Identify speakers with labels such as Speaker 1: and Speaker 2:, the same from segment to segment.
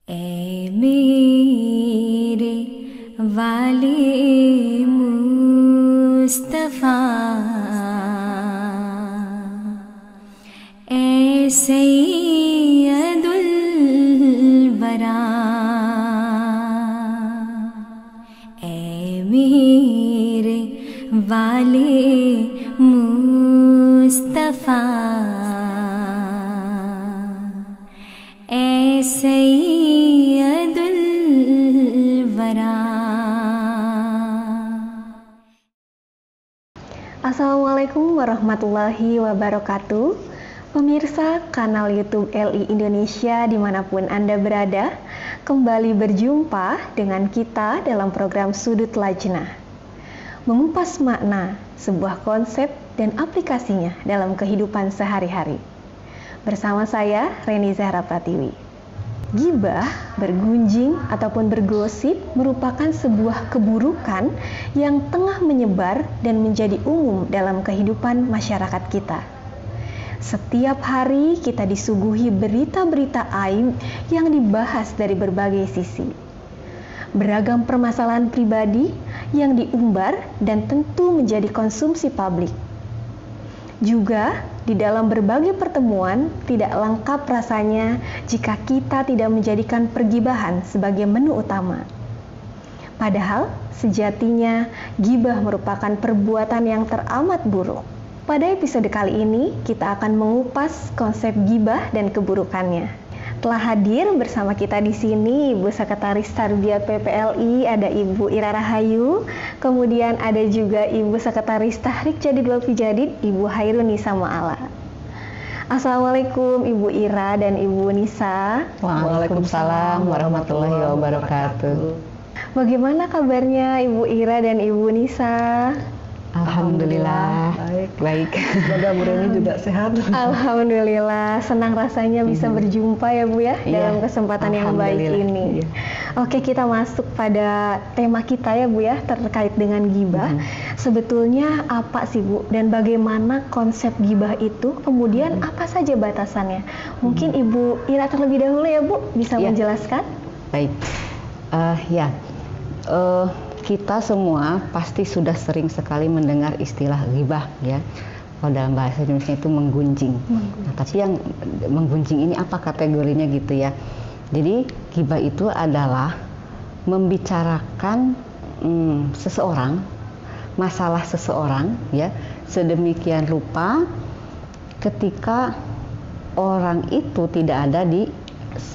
Speaker 1: ऐ मेरे वाले मुस्तफा ऐ सैयदुल वरा ऐ मेरे वाले मुस्तफा ऐ सैयदुल वरा.
Speaker 2: Assalamualaikum warahmatullahi wabarakatuh. Pemirsa kanal YouTube LI Indonesia dimanapun Anda berada, kembali berjumpa dengan kita dalam program Sudut Lajnah. Mengupas makna sebuah konsep dan aplikasinya dalam kehidupan sehari-hari. Bersama saya, Reni Zahra Pratiwi. Gibah, bergunjing, ataupun bergosip merupakan sebuah keburukan yang tengah menyebar dan menjadi umum dalam kehidupan masyarakat kita. Setiap hari kita disuguhi berita-berita aib yang dibahas dari berbagai sisi. Beragam permasalahan pribadi yang diumbar dan tentu menjadi konsumsi publik. Juga di dalam berbagai pertemuan tidak lengkap rasanya jika kita tidak menjadikan pergibahan sebagai menu utama. Padahal sejatinya gibah merupakan perbuatan yang teramat buruk. Pada episode kali ini kita akan mengupas konsep gibah dan keburukannya. Telah hadir bersama kita di sini Ibu Sekretaris Tarbiyat PPLI, ada Ibu Ira Rahayu, kemudian ada juga Ibu Sekretaris Tahrik Jadid wal Fijadid, Ibu Hairun Nisa Ma'ala. Assalamualaikum Ibu Ira dan Ibu Nisa.
Speaker 3: Waalaikumsalam warahmatullahi wabarakatuh.
Speaker 2: Bagaimana kabarnya Ibu Ira dan Ibu Nisa?
Speaker 3: Alhamdulillah baik.
Speaker 4: Semoga Bu Reni juga sehat.
Speaker 2: Alhamdulillah, senang rasanya bisa berjumpa ya Bu ya dalam kesempatan yang baik ini.
Speaker 3: Iya.
Speaker 2: Oke, kita masuk pada tema kita ya Bu ya, terkait dengan gibah. Sebetulnya apa sih Bu dan bagaimana konsep gibah itu? Kemudian apa saja batasannya? Mungkin Ibu Ira terlebih dahulu ya Bu, bisa menjelaskan?
Speaker 3: Baik. Kita semua pasti sudah sering sekali mendengar istilah ghibah ya. Kalau dalam bahasa Indonesia itu menggunjing. Nah, tapi yang menggunjing ini apa kategorinya gitu ya. Jadi ghibah itu adalah membicarakan seseorang, masalah seseorang ya, sedemikian rupa ketika orang itu tidak ada di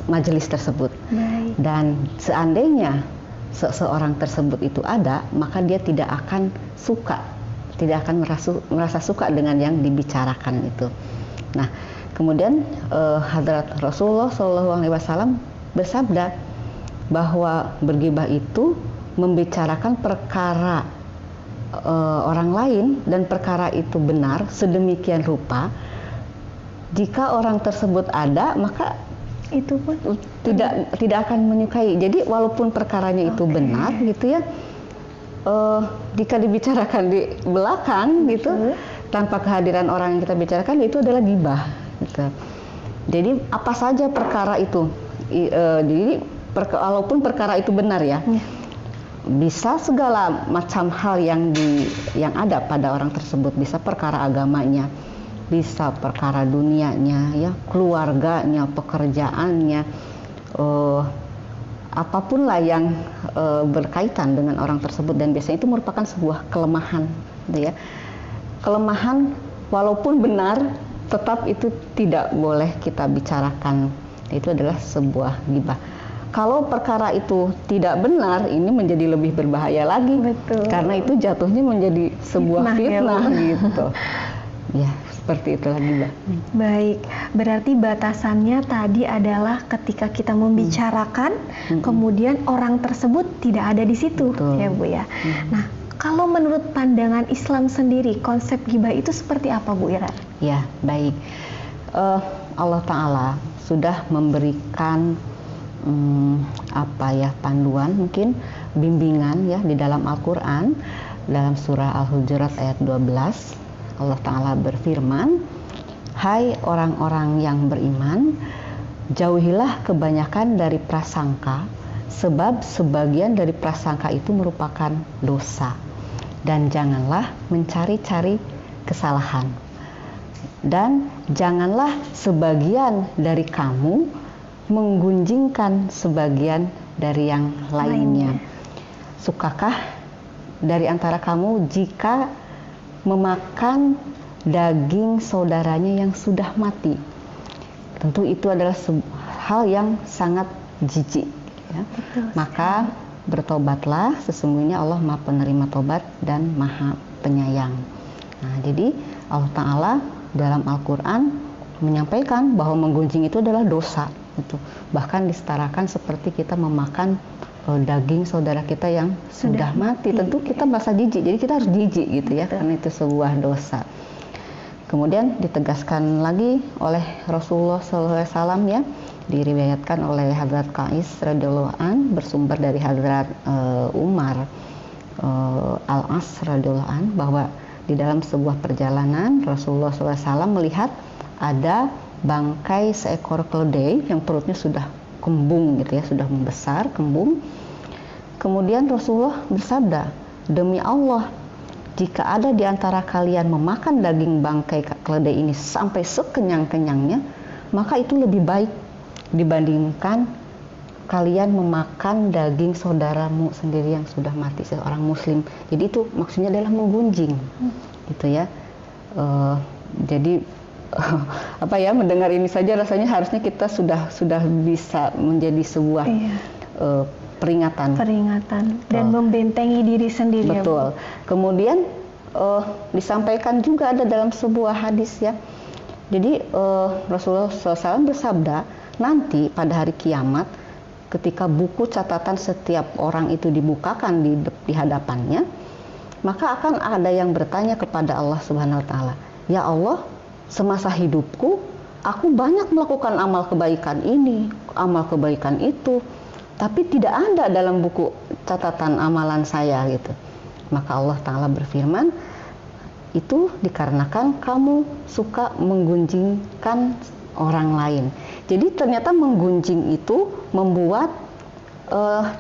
Speaker 3: majelis tersebut.
Speaker 2: Baik.
Speaker 3: Dan seandainya seseorang tersebut itu ada, maka dia tidak akan suka, tidak akan merasa suka dengan yang dibicarakan itu. Nah, kemudian Hadrat Rasulullah SAW bersabda bahwa bergibah itu membicarakan perkara orang lain dan perkara itu benar sedemikian rupa. Jika orang tersebut ada, maka itu pun tidak akan menyukai. Jadi walaupun perkaranya itu benar gitu ya, jika dibicarakan di belakang gitu tanpa kehadiran orang yang kita bicarakan, itu adalah gibah gitu. Jadi apa saja perkara itu, jadi walaupun perkara itu benar ya, bisa segala macam hal yang ada pada orang tersebut, bisa perkara agamanya, bisa perkara dunianya ya, keluarganya, pekerjaannya, apapun lah yang berkaitan dengan orang tersebut, dan biasanya itu merupakan sebuah kelemahan gitu ya. Kelemahan walaupun benar tetap itu tidak boleh kita bicarakan. Itu adalah sebuah ghibah. Kalau perkara itu tidak benar, ini menjadi lebih berbahaya lagi.
Speaker 2: Betul.
Speaker 3: Karena itu jatuhnya menjadi sebuah fitnah gitu. Ya, seperti itulah gibah.
Speaker 2: Baik, berarti batasannya tadi adalah ketika kita membicarakan, kemudian orang tersebut tidak ada di situ.
Speaker 3: Betul.
Speaker 2: Ya Bu ya. Nah, kalau menurut pandangan Islam sendiri, konsep gibah itu seperti apa Bu Ira?
Speaker 3: Ya, baik. Allah Ta'ala sudah memberikan panduan, mungkin bimbingan ya di dalam Al-Quran, dalam surah Al-Hujurat ayat 12. Allah Ta'ala berfirman, "Hai orang-orang yang beriman, jauhilah kebanyakan dari prasangka, sebab sebagian dari prasangka itu merupakan dosa. Dan janganlah mencari-cari kesalahan. Dan janganlah sebagian dari kamu menggunjingkan sebagian dari yang lainnya. Sukakah dari antara kamu jika memakan daging saudaranya yang sudah mati? Tentu itu adalah hal yang sangat jijik, ya. Maka bertobatlah, sesungguhnya Allah Maha Penerima Tobat dan Maha Penyayang. Nah, jadi Allah Ta'ala dalam Al-Quran menyampaikan bahwa menggunjing itu adalah dosa. Bahkan disetarakan seperti kita memakan daging saudara kita yang sudah mati. Tentu kita merasa jijik, jadi kita harus jijik gitu ya, karena itu sebuah dosa. Kemudian ditegaskan lagi oleh Rasulullah SAW, ya, diriwayatkan oleh Hadrat Qais radhiyallahu an, bersumber dari Hadrat Umar Al-As radhiyallahu an, bahwa di dalam sebuah perjalanan Rasulullah SAW melihat ada bangkai seekor keledai yang perutnya sudah kembung gitu ya, sudah membesar, kembung. Kemudian Rasulullah bersabda, demi Allah, jika ada di antara kalian memakan daging bangkai keledai ini sampai sekenyang-kenyangnya, maka itu lebih baik dibandingkan kalian memakan daging saudaramu sendiri yang sudah mati, seorang muslim. Jadi itu maksudnya adalah menggunjing, gitu ya. Jadi apa ya, mendengar ini saja rasanya harusnya kita sudah bisa menjadi sebuah peringatan dan
Speaker 2: membentengi diri sendiri.
Speaker 3: Betul. Ya, kemudian disampaikan juga ada dalam sebuah hadis, ya. Jadi Rasulullah SAW bersabda, nanti pada hari kiamat ketika buku catatan setiap orang itu dibukakan di hadapannya, maka akan ada yang bertanya kepada Allah Subhanahu wa taala, ya Allah, semasa hidupku aku banyak melakukan amal kebaikan ini, amal kebaikan itu, tapi tidak ada dalam buku catatan amalan saya gitu. Maka Allah Ta'ala berfirman, itu dikarenakan kamu suka menggunjingkan orang lain. Jadi ternyata menggunjing itu membuat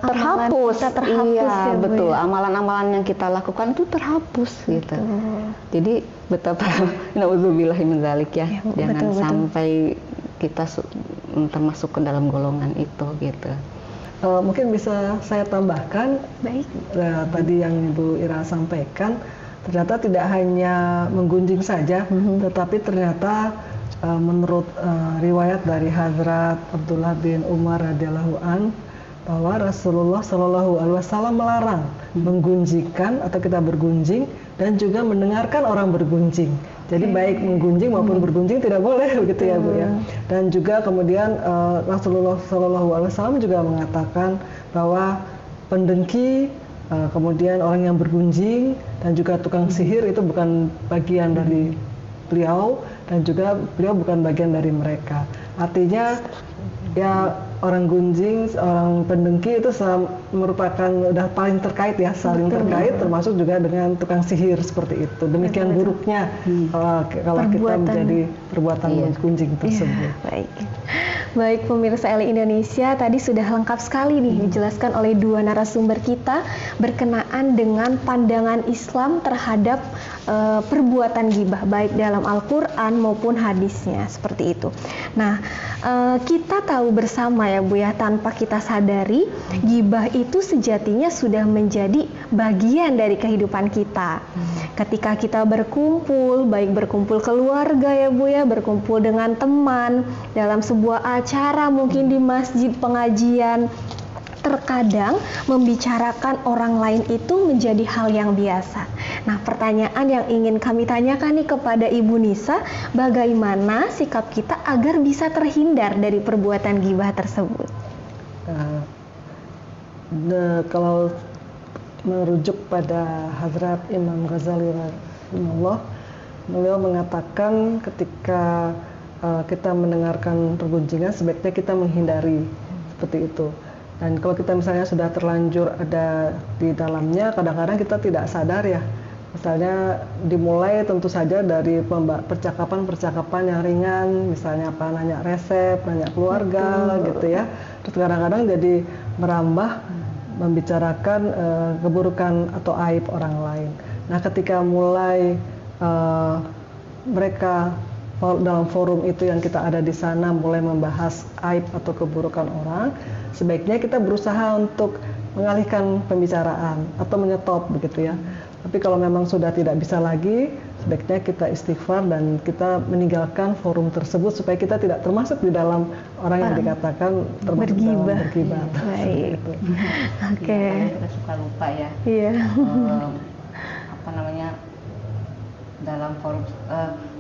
Speaker 3: terhapus. Iya, ya, betul. Amalan-amalan yang kita lakukan itu terhapus gitu. Jadi betapa nauzubillahi min dzalik, ya. Jangan sampai kita termasuk ke dalam golongan itu gitu.
Speaker 4: Mungkin bisa saya tambahkan, tadi yang Ibu Ira sampaikan, ternyata tidak hanya menggunjing saja, tetapi ternyata menurut riwayat dari Hadrat Abdullah bin Umar radhiyallahu an, bahwa Rasulullah Shallallahu Alaihi Wasallam melarang menggunjingkan atau kita bergunjing dan juga mendengarkan orang bergunjing. Jadi baik menggunjing maupun bergunjing tidak boleh, begitu ya Bu ya. Dan juga kemudian Rasulullah Shallallahu Alaihi Wasallam juga mengatakan bahwa pendengki, kemudian orang yang bergunjing dan juga tukang sihir itu bukan bagian dari beliau, dan juga beliau bukan bagian dari mereka. Artinya ya, orang gunjing, orang pendengki itu merupakan udah paling terkait ya, saling terkait, termasuk juga dengan tukang sihir seperti itu. Demikian buruknya kalau kita menjadi perbuatan gunjing tersebut.
Speaker 2: Baik pemirsa LI Indonesia, tadi sudah lengkap sekali nih dijelaskan oleh dua narasumber kita berkenaan dengan pandangan Islam terhadap perbuatan ghibah, baik dalam Al-Quran maupun hadisnya, seperti itu. Nah, kita tahu bersama ya Bu ya, tanpa kita sadari, ghibah itu sejatinya sudah menjadi bagian dari kehidupan kita. Ketika kita berkumpul, baik berkumpul keluarga ya Bu ya, berkumpul dengan teman dalam sebuah acara, mungkin di masjid pengajian, terkadang membicarakan orang lain itu menjadi hal yang biasa. Nah, pertanyaan yang ingin kami tanyakan nih kepada Ibu Nisa, bagaimana sikap kita agar bisa terhindar dari perbuatan ghibah tersebut?
Speaker 4: Kalau merujuk pada Hadrat Imam Ghazali rahimahullah, beliau mengatakan ketika kita mendengarkan pergunjingan sebaiknya kita menghindari seperti itu. Dan kalau kita misalnya sudah terlanjur ada di dalamnya, kadang-kadang kita tidak sadar ya, Misalnya dimulai tentu saja dari percakapan-percakapan yang ringan, misalnya apa, nanya resep, nanya keluarga gitu ya. Terus kadang-kadang jadi merambah membicarakan keburukan atau aib orang lain. Nah, ketika mulai mereka dalam forum itu yang kita ada di sana mulai membahas aib atau keburukan orang, sebaiknya kita berusaha untuk mengalihkan pembicaraan atau menyetop begitu ya. Tapi kalau memang sudah tidak bisa lagi, sebaiknya kita istighfar dan kita meninggalkan forum tersebut supaya kita tidak termasuk di dalam orang yang dikatakan termasuk dalam bergibah.
Speaker 2: Baik. Oke.
Speaker 3: Kita suka lupa ya.
Speaker 2: Iya.
Speaker 3: Apa namanya, dalam forum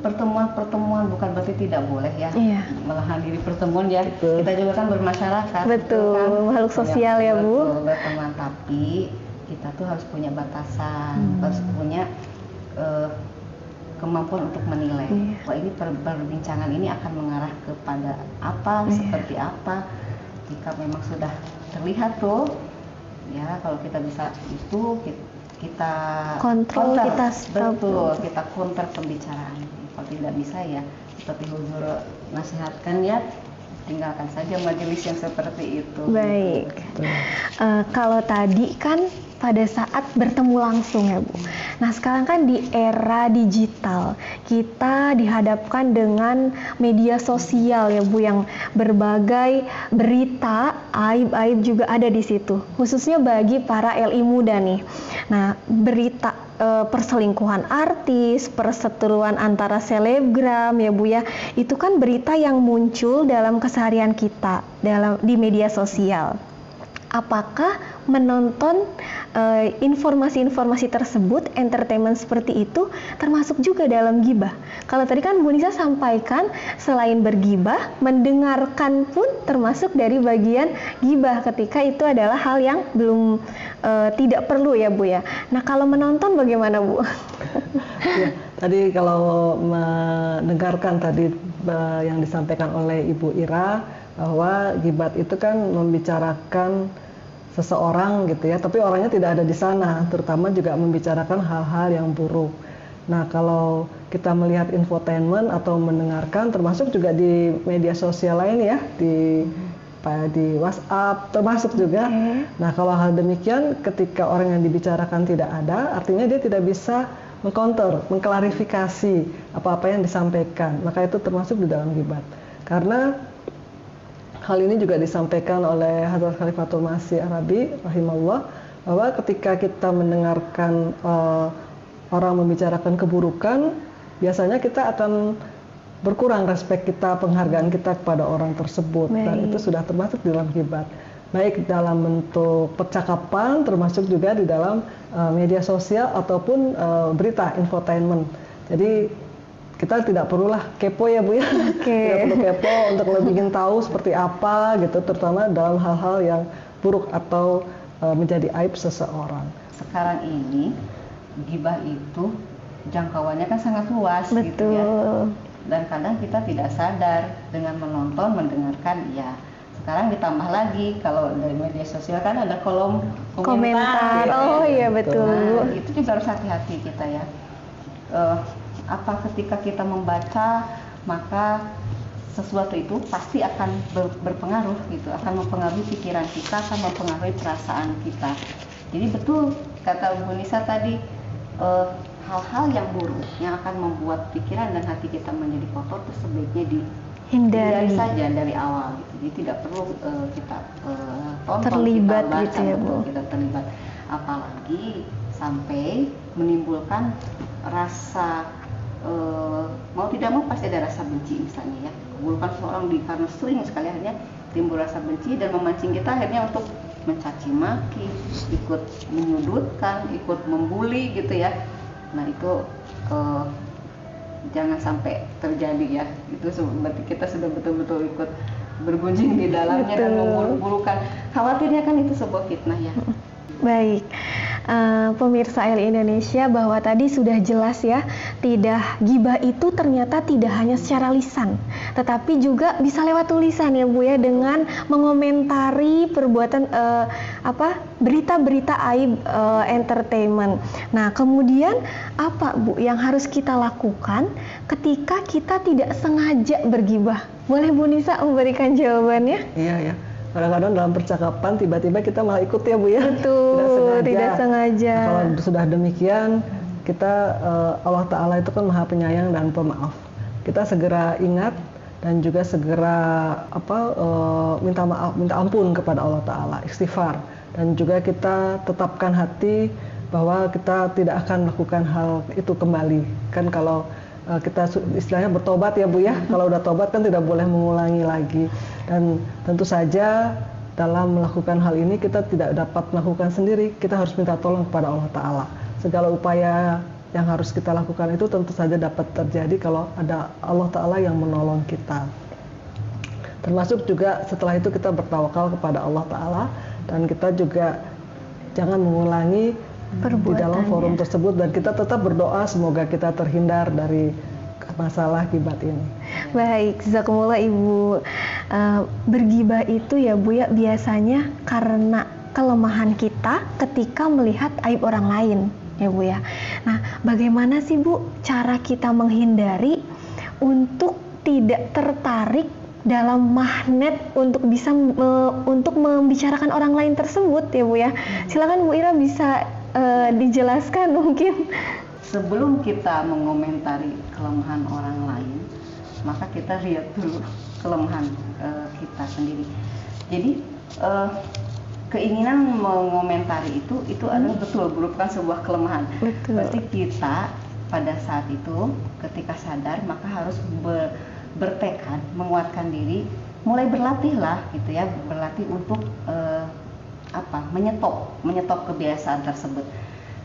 Speaker 3: pertemuan bukan berarti tidak boleh ya.
Speaker 2: Iya.
Speaker 3: Menghadiri pertemuan ya.
Speaker 4: Betul.
Speaker 3: Kita juga kan bermasyarakat.
Speaker 2: Betul.
Speaker 3: Kan?
Speaker 2: Makhluk sosial ya, Bu.
Speaker 3: Betul, berteman, tapi kita tuh harus punya batasan, harus punya kemampuan untuk menilai. Wah, ini perbincangan ini akan mengarah kepada apa, seperti apa. Jika memang sudah terlihat tuh, ya kalau kita bisa itu kita
Speaker 2: kontrol,
Speaker 3: counter.
Speaker 2: kita stop.
Speaker 3: Betul, kita counter pembicaraan. Kalau tidak bisa ya seperti Huzur nasihatkan ya, tinggalkan saja majelis yang seperti itu.
Speaker 2: Baik. Kalau tadi kan pada saat bertemu langsung ya Bu. Nah sekarang kan di era digital kita dihadapkan dengan media sosial ya Bu, yang berbagai berita aib-aib juga ada di situ. Khususnya bagi para LI muda nih. Nah berita perselingkuhan artis, perseteruan antara selebgram ya Bu ya, itu kan berita yang muncul dalam keseharian kita di media sosial. Apakah menonton informasi-informasi tersebut, entertainment seperti itu termasuk juga dalam gibah? Kalau tadi kan Bu Nisa sampaikan selain bergibah, mendengarkan pun termasuk dari bagian gibah ketika itu adalah hal yang belum tidak perlu ya Bu ya. Nah kalau menonton bagaimana Bu?
Speaker 4: Ya, tadi kalau mendengarkan tadi yang disampaikan oleh Ibu Ira, bahwa gibah itu kan membicarakan seseorang gitu ya, tapi orangnya tidak ada di sana, terutama juga membicarakan hal-hal yang buruk. Nah kalau kita melihat infotainment atau mendengarkan, termasuk juga di media sosial lain ya, di WhatsApp termasuk juga. Nah kalau hal demikian, ketika orang yang dibicarakan tidak ada, artinya dia tidak bisa mengcounter, mengklarifikasi apa-apa yang disampaikan, maka itu termasuk di dalam gibah. Karena hal ini juga disampaikan oleh Hadrat Khalifatul Masih Arabi rahimahullah, bahwa ketika kita mendengarkan orang membicarakan keburukan, biasanya kita akan berkurang respek kita, penghargaan kita kepada orang tersebut. Dan itu sudah termasuk di dalam gibah. Baik dalam bentuk percakapan, termasuk juga di dalam media sosial ataupun berita infotainment. Jadi kita tidak perlulah kepo ya Bu ya. Tidak perlu kepo untuk lebih ingin tahu seperti apa gitu, terutama dalam hal-hal yang buruk atau menjadi aib seseorang. Sekarang ini gibah itu jangkauannya kan sangat luas.
Speaker 2: Betul.
Speaker 4: Gitu ya. Dan kadang kita tidak sadar dengan menonton, mendengarkan ya. Sekarang ditambah lagi kalau dari media sosial kan ada kolom komentar.
Speaker 2: Ya. Oh iya betul.
Speaker 4: Nah, itu juga harus hati-hati kita ya. Apa ketika kita membaca, maka sesuatu itu pasti akan berpengaruh gitu, akan mempengaruhi pikiran kita, akan mempengaruhi perasaan kita. Jadi betul kata Bu Nisa tadi, hal-hal yang buruk yang akan membuat pikiran dan hati kita menjadi kotor itu sebaiknya dihindari saja dari awal gitu. Jadi tidak perlu kita tonton,
Speaker 2: terlibat
Speaker 4: kita baca,
Speaker 2: gitu ya Bu.
Speaker 4: Kita terlibat, apalagi sampai menimbulkan rasa mau tidak mau pasti ada rasa benci misalnya ya. Keburukan seorang karena sering sekali akhirnya timbul rasa benci dan memancing kita akhirnya untuk mencaci maki, ikut menyudutkan, ikut membuli gitu ya. Nah itu jangan sampai terjadi ya. Itu berarti kita sudah betul-betul ikut bergunjing di dalamnya. Betul. Dan membulu-bulukan. Khawatirnya kan itu sebuah fitnah ya.
Speaker 2: Baik. pemirsa LI Indonesia bahwa tadi sudah jelas ya, gibah itu ternyata tidak hanya secara lisan, tetapi juga bisa lewat tulisan ya Bu ya, dengan mengomentari perbuatan berita-berita aib entertainment. Nah, kemudian apa Bu yang harus kita lakukan ketika kita tidak sengaja bergibah? Boleh Bu Nisa memberikan jawabannya?
Speaker 4: Iya ya. Kadang-kadang dalam percakapan tiba-tiba kita malah ikut ya Bu ya.
Speaker 2: Betul, tidak sengaja.
Speaker 4: Nah, kalau sudah demikian, kita Allah Ta'ala itu kan Maha Penyayang dan Pemaaf. Kita segera ingat dan juga segera minta maaf, minta ampun kepada Allah Ta'ala, istighfar. Dan juga kita tetapkan hati bahwa kita tidak akan melakukan hal itu kembali. Kan kalau kita istilahnya bertobat ya Bu ya, kalau udah tobat kan tidak boleh mengulangi lagi. Dan tentu saja dalam melakukan hal ini kita tidak dapat melakukan sendiri, kita harus minta tolong kepada Allah Ta'ala. Segala upaya yang harus kita lakukan itu tentu saja dapat terjadi kalau ada Allah Ta'ala yang menolong kita. Termasuk juga setelah itu kita bertawakal kepada Allah Ta'ala, dan kita juga jangan mengulangi di dalam forum tersebut, dan kita tetap berdoa semoga kita terhindar dari masalah gibah ini.
Speaker 2: Baik, jazakumullah Ibu. Bergibah itu ya Bu ya biasanya karena kelemahan kita ketika melihat aib orang lain ya Bu ya. Nah, bagaimana sih Bu cara kita menghindari untuk tidak tertarik dalam magnet untuk bisa untuk membicarakan orang lain tersebut ya Bu ya. Silakan Bu Ira bisa dijelaskan mungkin.
Speaker 3: Sebelum kita mengomentari kelemahan orang lain, maka kita lihat dulu kelemahan kita sendiri. Jadi keinginan mengomentari itu adalah betul merupakan sebuah kelemahan.
Speaker 2: Betul.
Speaker 3: Berarti kita pada saat itu ketika sadar maka harus bertekad, menguatkan diri, mulai berlatihlah gitu ya, berlatih untuk menyetop kebiasaan tersebut.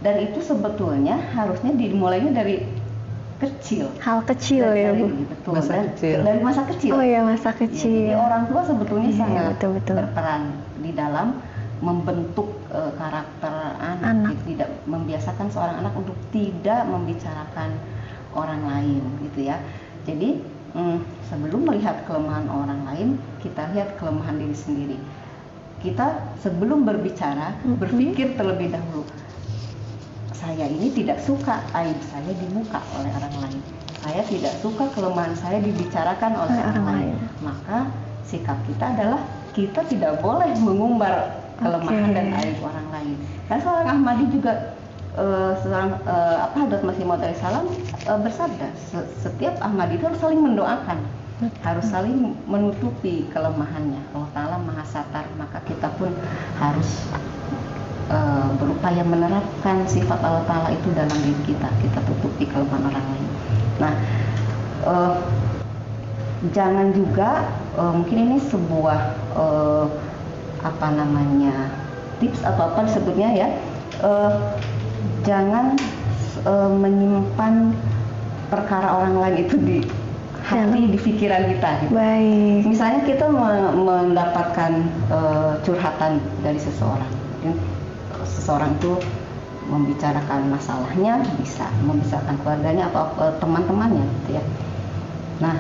Speaker 3: Dan itu sebetulnya harusnya dimulainya dari kecil.
Speaker 2: Hal kecil ya Bu.
Speaker 3: Betul.
Speaker 4: Kecil.
Speaker 3: Dari masa kecil.
Speaker 2: Oh ya, masa kecil.
Speaker 3: Ya, jadi orang tua sebetulnya sangat
Speaker 2: betul.
Speaker 3: berperan di dalam membentuk karakter anak. Tidak membiasakan seorang anak untuk tidak membicarakan orang lain gitu ya. Jadi sebelum melihat kelemahan orang lain, kita lihat kelemahan diri sendiri. Kita sebelum berbicara berpikir terlebih dahulu, saya ini tidak suka aib saya dibuka oleh orang lain, saya tidak suka kelemahan saya dibicarakan oleh orang lain. Maka sikap kita adalah kita tidak boleh mengumbar kelemahan dan aib orang lain. Karena seorang Ahmadi juga Hadrat Masih Maud salam bersabda, setiap Ahmadi itu harus saling mendoakan, harus saling menutupi kelemahannya. Allah Ta'ala Maha Satar, maka kita pun harus berupaya menerapkan sifat Allah Ta'ala itu dalam diri kita. Kita tutupi kelemahan orang lain. Nah, jangan juga mungkin ini sebuah tips atau apa disebutnya ya, jangan menyimpan perkara orang lain itu di hati, di pikiran kita gitu.
Speaker 2: Baik.
Speaker 3: Misalnya kita mendapatkan curhatan dari seseorang, seseorang itu membicarakan masalahnya, bisa membicarakan keluarganya atau teman-temannya gitu ya. Nah,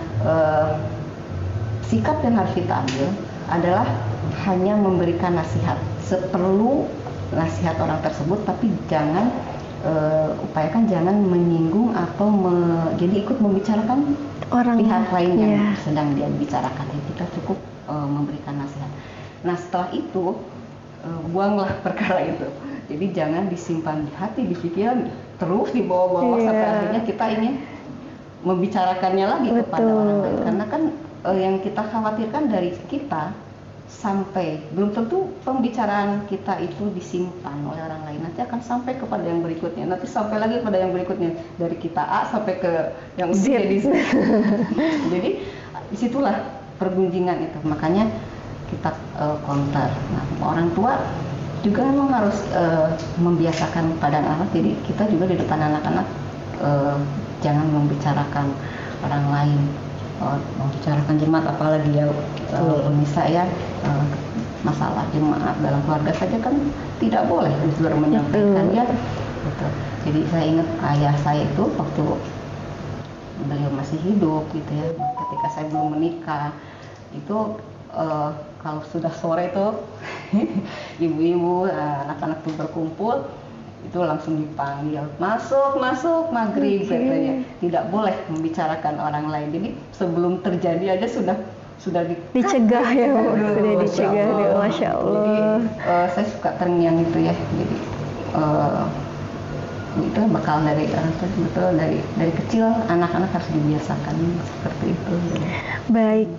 Speaker 3: sikap yang harus kita ambil adalah hanya memberikan nasihat seperlu nasihat orang tersebut, tapi jangan upayakan jangan menyinggung atau jadi ikut membicarakan orang pihak lain yang sedang dia bicarakan. Kita cukup memberikan nasihat. Nah, setelah itu buanglah perkara itu. Jadi jangan disimpan di hati, di pikiran, terus dibawa-bawa sampai akhirnya kita ingin membicarakannya lagi kepada orang lain. Karena kan yang kita khawatirkan dari kita, sampai belum tentu pembicaraan kita itu disimpan oleh orang lain, nanti akan sampai kepada yang berikutnya, nanti sampai lagi pada yang berikutnya, dari kita A sampai ke yang Z. Jadi disitulah pergunjingan itu, makanya kita counter. Nah, orang tua juga memang harus membiasakan pada anak, jadi kita juga di depan anak-anak jangan membicarakan orang lain, membicarakan jemaat apalagi ya bisa ya, masalah jemaat dalam keluarga saja kan tidak boleh Gus Dur menyampaikan ya. Gitu. Jadi saya ingat ayah saya itu waktu beliau masih hidup gitu ya, ketika saya belum menikah itu kalau sudah sore itu ibu-ibu anak-anak tuh berkumpul itu langsung dipanggil masuk maghrib katanya, tidak boleh membicarakan orang lain. Jadi sebelum terjadi aja sudah
Speaker 2: dicegah ya Bu, sudah dicegah ya, Masya Allah.
Speaker 3: Jadi saya suka terngiang itu ya, jadi itu bakal dari orang tua, betul dari kecil anak-anak harus dibiasakan seperti itu.
Speaker 2: Baik,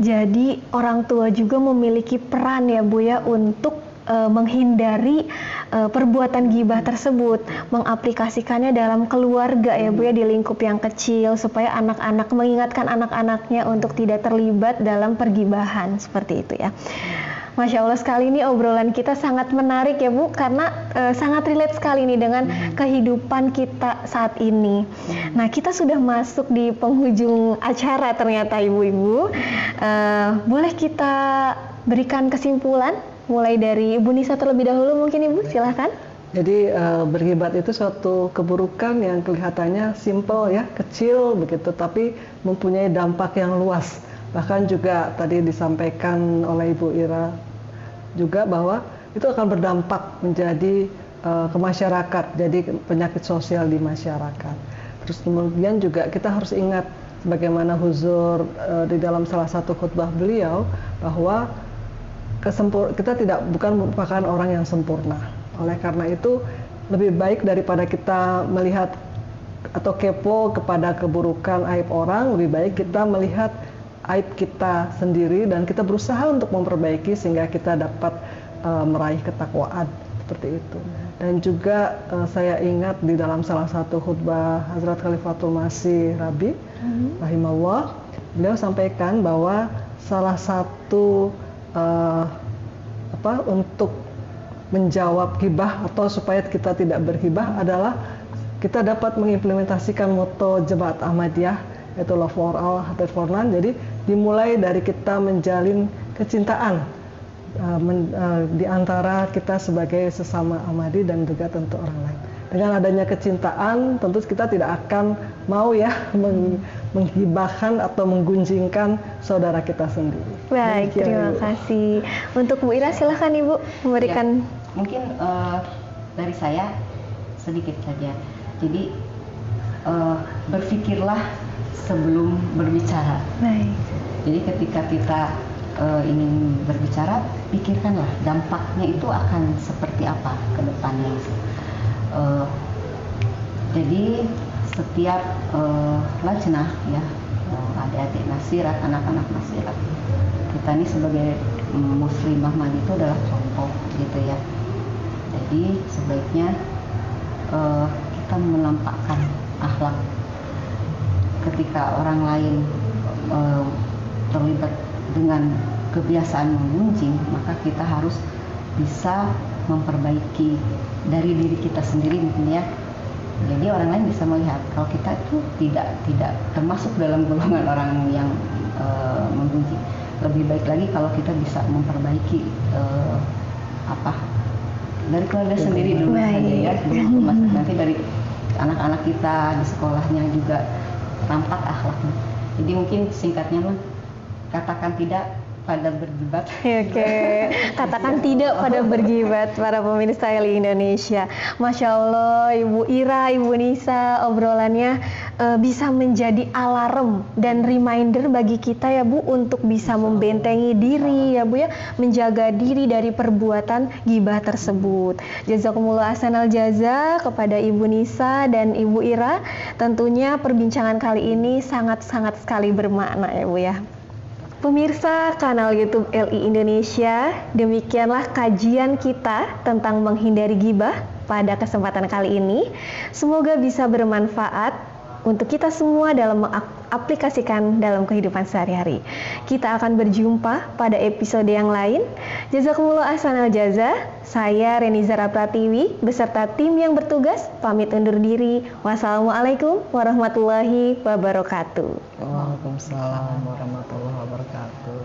Speaker 2: jadi orang tua juga memiliki peran ya Bu ya untuk menghindari perbuatan gibah tersebut, mengaplikasikannya dalam keluarga ya Bu ya, di lingkup yang kecil supaya anak-anak mengingatkan anak-anaknya untuk tidak terlibat dalam pergibahan seperti itu ya. Masya Allah sekali, ini obrolan kita sangat menarik ya Bu, karena sangat relate sekali nih dengan kehidupan kita saat ini. Nah, kita sudah masuk di penghujung acara ternyata ibu-ibu. Boleh kita berikan kesimpulan? Mulai dari Ibu Nisa terlebih dahulu mungkin Ibu, silahkan.
Speaker 4: Jadi berghibat itu suatu keburukan yang kelihatannya simple ya, kecil begitu, tapi mempunyai dampak yang luas. Bahkan juga tadi disampaikan oleh Ibu Ira juga bahwa itu akan berdampak menjadi ke masyarakat, jadi penyakit sosial di masyarakat. Terus kemudian juga kita harus ingat bagaimana Huzur di dalam salah satu khutbah beliau bahwa kita bukan merupakan orang yang sempurna. Oleh karena itu lebih baik daripada kita melihat atau kepo kepada keburukan aib orang, lebih baik kita melihat aib kita sendiri dan kita berusaha untuk memperbaiki sehingga kita dapat meraih ketakwaan seperti itu. Dan juga saya ingat di dalam salah satu khutbah Hazrat Khalifatul Masih Rabi rahimahullah, beliau sampaikan bahwa salah satu untuk menjawab ghibah atau supaya kita tidak berghibah adalah kita dapat mengimplementasikan moto Jemaat Ahmadiyah, yaitu Love for All, Hatred for None. Jadi dimulai dari kita menjalin kecintaan di antara kita sebagai sesama Ahmadi dan juga tentu orang lain. Dengan adanya kecintaan, tentu kita tidak akan mau ya menghibahkan atau menggunjingkan saudara kita sendiri.
Speaker 2: Baik, terima kasih. Untuk Bu Ira, silahkan Ibu memberikan.
Speaker 3: Ya, mungkin dari saya sedikit saja. Jadi berpikirlah sebelum berbicara.
Speaker 2: Baik.
Speaker 3: Jadi ketika kita ingin berbicara, pikirkanlah dampaknya itu akan seperti apa ke depannya. Jadi setiap lajnah ya, adik-adik nasirat, anak-anak nasirat, kita ini sebagai muslimah Ahmadi itu adalah contoh gitu ya. Jadi sebaiknya kita menampakkan akhlak ketika orang lain terlibat dengan kebiasaan menggunjing, maka kita harus bisa memperbaiki dari diri kita sendiri mungkin ya. Jadi orang lain bisa melihat kalau kita itu tidak termasuk dalam golongan orang yang menggunjing. Lebih baik lagi kalau kita bisa memperbaiki dari keluarga sendiri dulu saja ya, nanti dari anak-anak kita di sekolahnya juga tampak akhlaknya. Jadi mungkin singkatnya katakan tidak pada bergibat.
Speaker 2: Oke, katakan tidak pada bergibat para pemirsa LI Indonesia. Masya Allah, Ibu Ira, Ibu Nisa, obrolannya bisa menjadi alarm dan reminder bagi kita ya Bu untuk bisa membentengi diri ya Bu ya, menjaga diri dari perbuatan gibah tersebut. Jazakumullah ahsanal jaza kepada Ibu Nisa dan Ibu Ira. Tentunya perbincangan kali ini sangat-sangat sekali bermakna ya Bu ya. Pemirsa kanal YouTube LI Indonesia, demikianlah kajian kita tentang menghindari gibah pada kesempatan kali ini. Semoga bisa bermanfaat untuk kita semua dalam mengaplikasikan dalam kehidupan sehari-hari. Kita akan berjumpa pada episode yang lain. Jazakumullah ahsanal jaza. Saya Reni Zara Pratiwi beserta tim yang bertugas pamit undur diri. Wassalamualaikum warahmatullahi wabarakatuh.
Speaker 4: Waalaikumsalam warahmatullahi wabarakatuh.